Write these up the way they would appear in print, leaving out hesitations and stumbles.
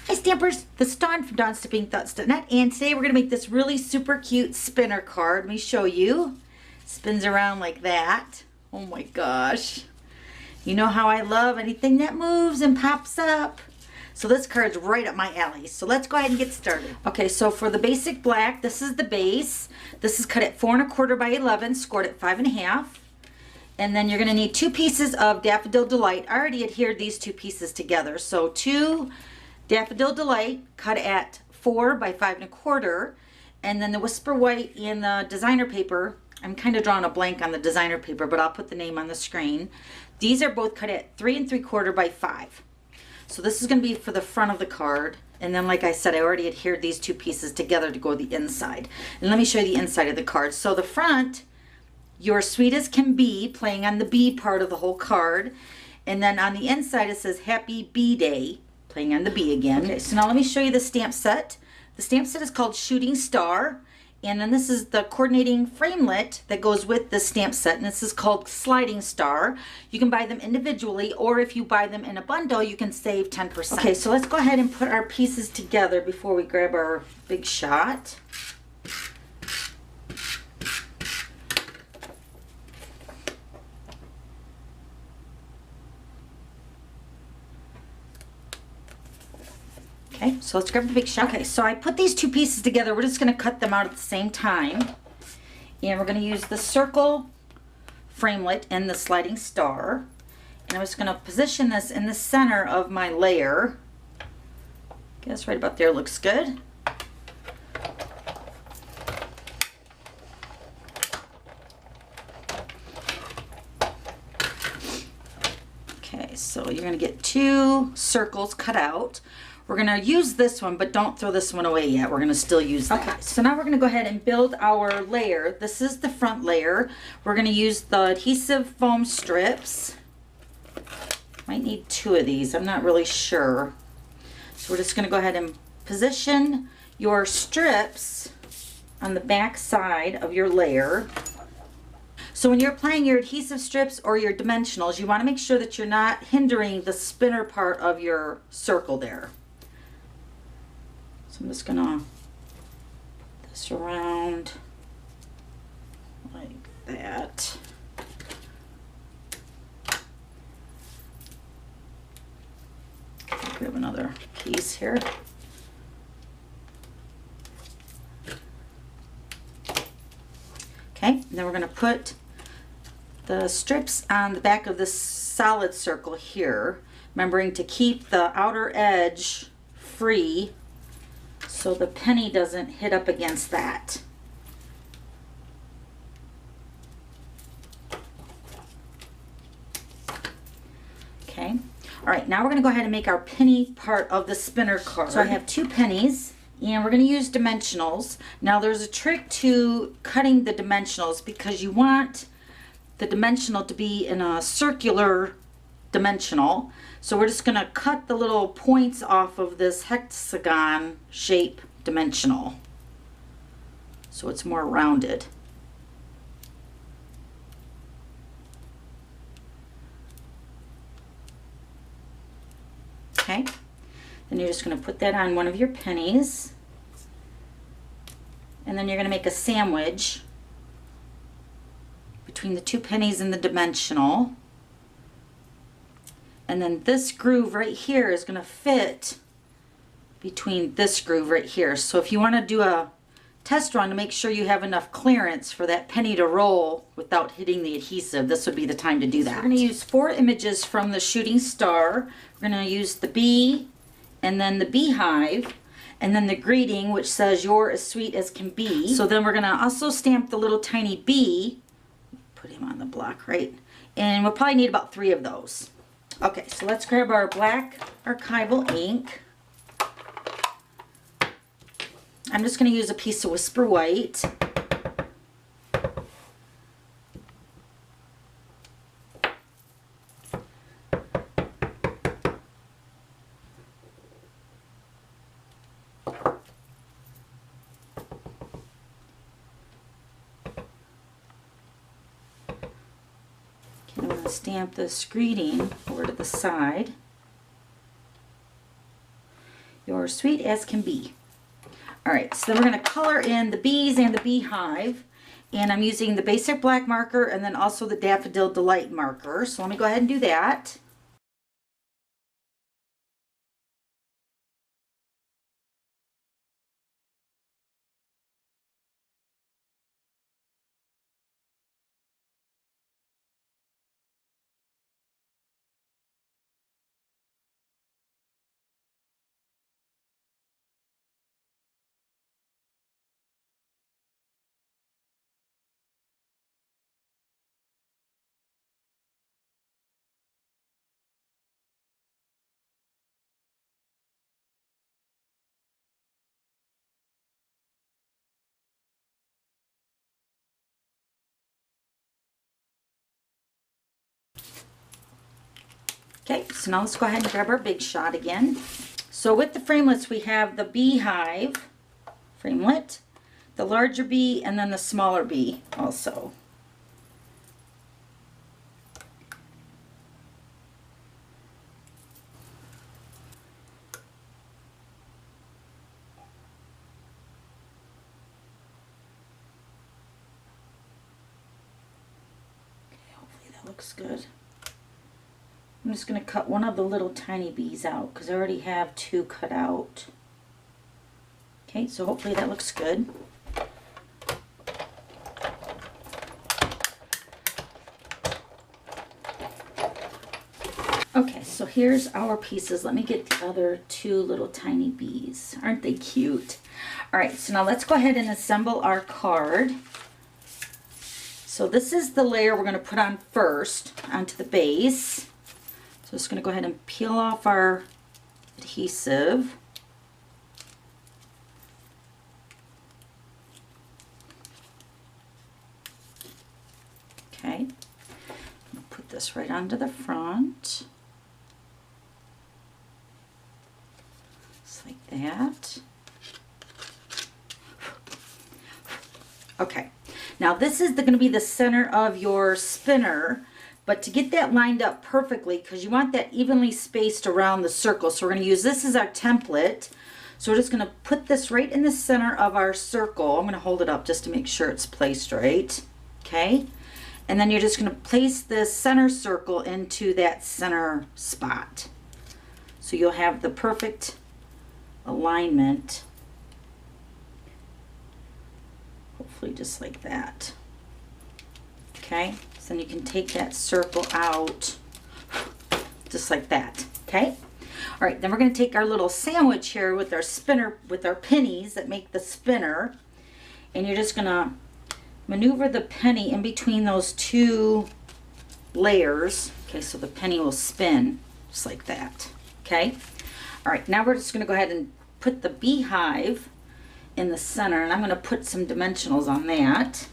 Hi Stampers, this is Dawn from DawnStampingThoughts.net, and today we're going to make this really super cute spinner card. Let me show you. Spins around like that. Oh my gosh. You know how I love anything that moves and pops up. So this card's right up my alley. So let's go ahead and get started. Okay, so for the basic black, this is the base. This is cut at 4 1/4 by 11, scored at 5 1/2. And then you're going to need 2 pieces of Daffodil Delight. I already adhered these 2 pieces together. So 2 Daffodil Delight cut at 4 by 5 1/4. And then the Whisper White and the designer paper. I'm kind of drawing a blank on the designer paper, but I'll put the name on the screen. These are both cut at 3 3/4 by 5. So this is going to be for the front of the card. And then like I said, I already adhered these 2 pieces together to go the inside. And let me show you the inside of the card. So the front, You're Sweet as Can Be, playing on the B part of the whole card. And then on the inside it says Happy B Day, playing on the B again. Okay, so now let me show you the stamp set. The stamp set is called Shooting Star. And then this is the coordinating framelit that goes with the stamp set. And this is called Sliding Star. You can buy them individually, or if you buy them in a bundle, you can save 10%. Okay, so let's go ahead and put our pieces together before we grab our big shot. Okay, so let's grab the big shot. Okay, so I put these 2 pieces together. We're just going to cut them out at the same time. And we're going to use the circle framelit and the sliding star. And I'm just going to position this in the center of my layer. I guess right about there looks good. Okay, so you're going to get 2 circles cut out. We're going to use this one, but don't throw this one away yet. We're going to still use that. Okay, so now we're going to go ahead and build our layer. This is the front layer. We're going to use the adhesive foam strips. Might need 2 of these. I'm not really sure. So we're just going to go ahead and position your strips on the back side of your layer. So when you're applying your adhesive strips or your dimensionals, you want to make sure that you're not hindering the spinner part of your circle there. So I'm just going to put this around like that. Grab another piece here. Okay, and then we're going to put the strips on the back of this solid circle here, remembering to keep the outer edge free so the penny doesn't hit up against that. Okay, all right, now we're going to go ahead and make our penny part of the spinner card. So I have 2 pennies. And we're going to use dimensionals. Now there's a trick to cutting the dimensionals because you want the dimensional to be in a circular dimensional. So we're just going to cut the little points off of this hexagon shape dimensional so it's more rounded. Okay. Then you're just going to put that on one of your pennies. And then you're going to make a sandwich between the 2 pennies and the dimensional. And then this groove right here is going to fit between this groove right here. So if you want to do a test run to make sure you have enough clearance for that penny to roll without hitting the adhesive, this would be the time to do that. So we're going to use 4 images from the Shooting Star. We're going to use the bee, and then the beehive, and then the greeting, which says You're as Sweet as Can Be. So then we're going to also stamp the little tiny bee. Put him on the block, right? And we'll probably need about 3 of those. Okay, so let's grab our black archival ink. I'm just going to use a piece of Whisper White. I'm going to stamp this greeting over to the side. You're sweet as can be. All right, so then we're going to color in the bees and the beehive. And I'm using the basic black marker and then also the Daffodil Delight marker. So let me go ahead and do that. Okay, so now let's go ahead and grab our big shot again. So with the framelits, we have the beehive framelit, the larger bee, and then the smaller bee also. Okay, hopefully that looks good. I'm just going to cut one of the little tiny bees out because I already have two cut out. Okay, so hopefully that looks good. Okay, so here's our pieces. Let me get the other two little tiny bees. Aren't they cute? All right, so now let's go ahead and assemble our card. So this is the layer we're going to put on first onto the base. So just going to go ahead and peel off our adhesive. Okay, put this right onto the front. Just like that. Okay, now this is going to be the center of your spinner. But to get that lined up perfectly, because you want that evenly spaced around the circle, so we're going to use this as our template. So we're just going to put this right in the center of our circle. I'm going to hold it up just to make sure it's placed right. Okay. And then you're just going to place the center circle into that center spot. So you'll have the perfect alignment. Hopefully just like that. Okay. So then you can take that circle out just like that. Okay. All right, then we're going to take our little sandwich here with our spinner, with our pennies that make the spinner, and you're just going to maneuver the penny in between those two layers. Okay, so the penny will spin just like that. Okay. All right, now we're just going to go ahead and put the beehive in the center, and I'm going to put some dimensionals on that.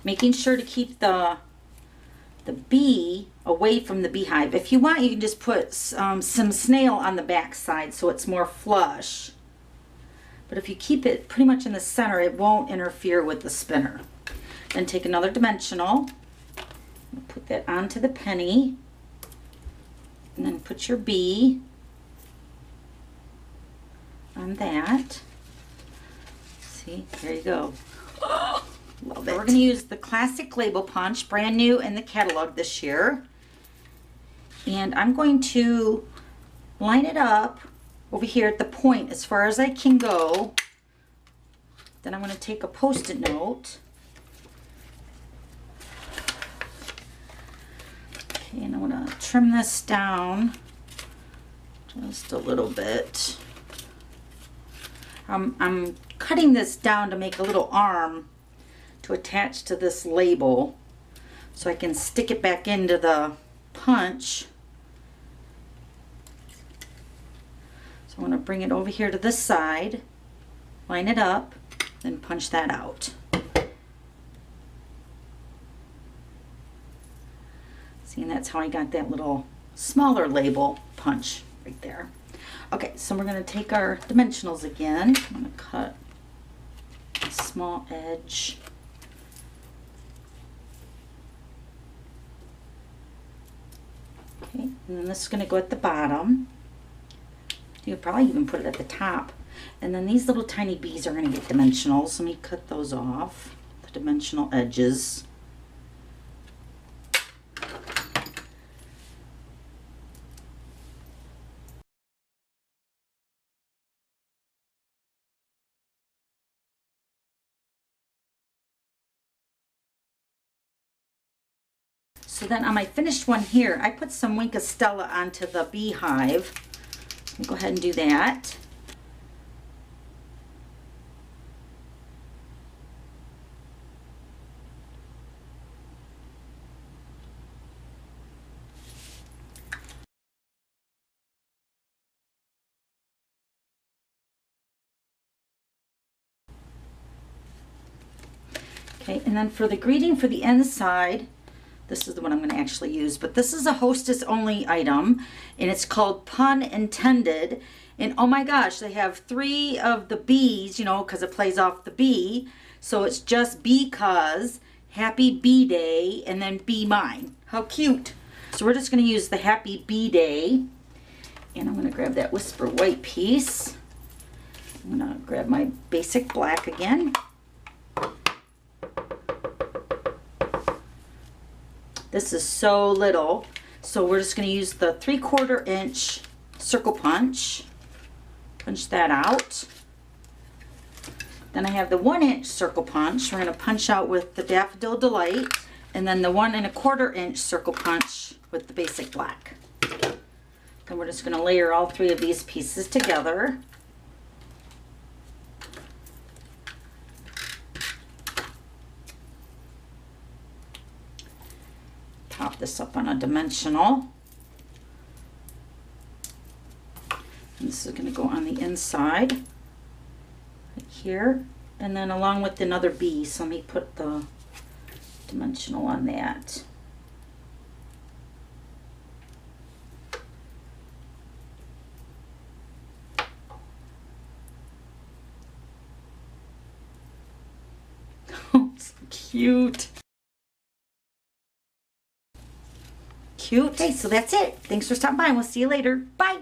Making sure to keep the bee away from the beehive. If you want, you can just put some snail on the back side so it's more flush. But if you keep it pretty much in the center, it won't interfere with the spinner. Then take another dimensional, put that onto the penny, and then put your bee on that. See, there you go. Love it. We're going to use the classic label punch, brand new in the catalog this year. And I'm going to line it up over here at the point as far as I can go. Then I'm going to take a Post-it note. Okay, and I'm going to trim this down just a little bit. I'm cutting this down to make a little arm to attach to this label so I can stick it back into the punch. So I'm going to bring it over here to this side, line it up, then punch that out. See, and that's how I got that little smaller label punch right there. Okay, so we're going to take our dimensionals again. I'm going to cut a small edge. Okay, and then this is going to go at the bottom. You could probably even put it at the top. And then these little tiny bees are going to get dimensional. So let me cut those off, the dimensional edges. So then on my finished one here, I put some Wink of Stella onto the beehive. I'll go ahead and do that. Okay, and then for the greeting for the inside, this is the one I'm going to actually use, but this is a hostess only item, and it's called Pun Intended. And oh my gosh, they have 3 of the bees, you know, because it plays off the bee. So it's just because Happy Bee Day and then Be Mine. How cute. So we're just going to use the Happy Bee Day. And I'm going to grab that Whisper White piece. I'm going to grab my basic black again. This is so little, so we're just going to use the 3/4 inch circle punch. Punch that out. Then I have the 1 inch circle punch. We're going to punch out with the Daffodil Delight, and then the 1 1/4 inch circle punch with the basic black. Then we're just going to layer all 3 of these pieces together. Pop this up on a dimensional. And this is going to go on the inside, right here, and then along with another bee. So let me put the dimensional on that. Oh, so cute. Cute. Okay, so that's it. Thanks for stopping by. We'll see you later. Bye.